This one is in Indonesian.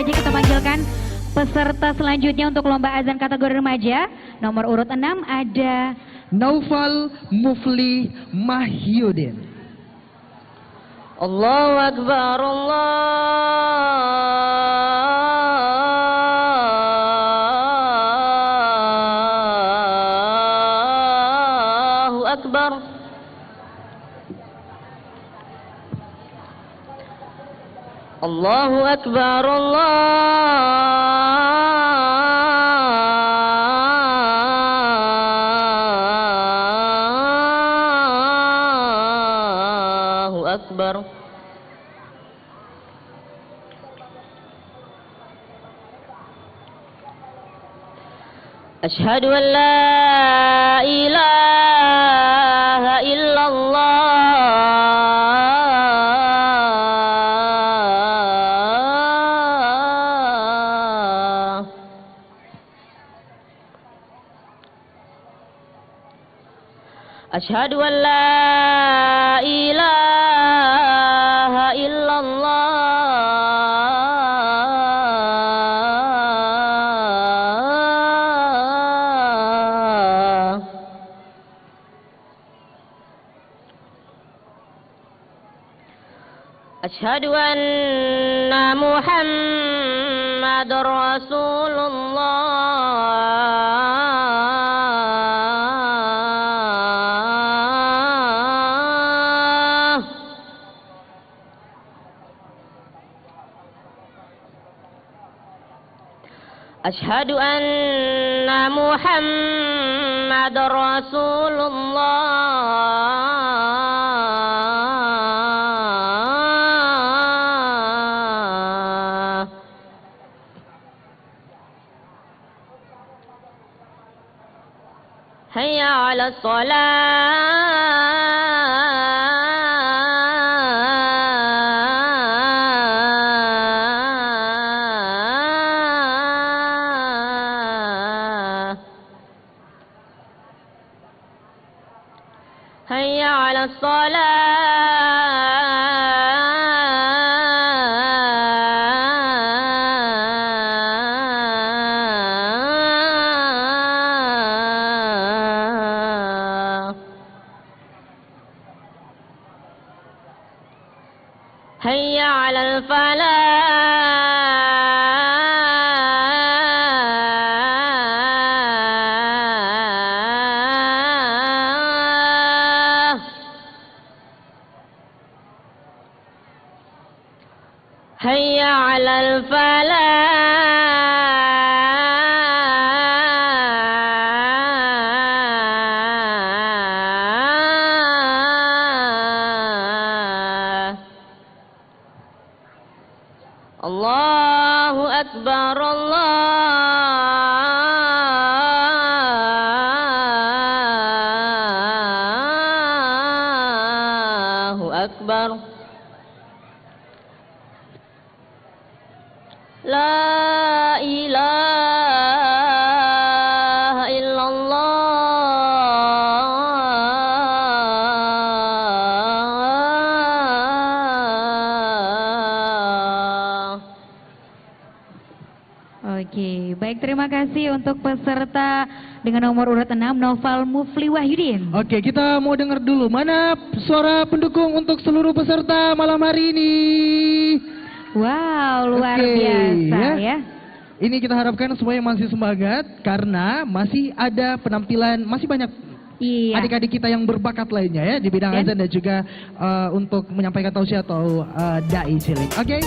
saja kita panggilkan peserta selanjutnya untuk lomba azan kategori remaja. Nomor urut 6 ada Naufal Mufli Mahyudin. Allahu Akbar, Allahu Akbar. Allahu Akbar, Allahu Akbar. Asyhadu an la ilaha illallah. Asyhadu an la ilaha illallah. Asyhadu anna Muhammadar Rasulullah. Asyhadu anna Muhammadar Rasulullah. Hayya 'alas shalah. Hayya 'alas shalah. Hayya 'alal falah. Hayya 'alal falah. Allahu Akbar, Allahu Akbar. La ilaha illallah. Oke, baik, terima kasih untuk peserta dengan nomor urut 6 Naufal Mufli Wahyudin. Oke, kita mau dengar dulu mana suara pendukung untuk seluruh peserta malam hari ini. Wow, luar Oke, biasa ya. Ini kita harapkan semuanya masih semangat karena masih ada penampilan, masih banyak Iya. adik-adik kita yang berbakat lainnya ya di bidang azan dan juga untuk menyampaikan tausiah atau dai cilik. Oke.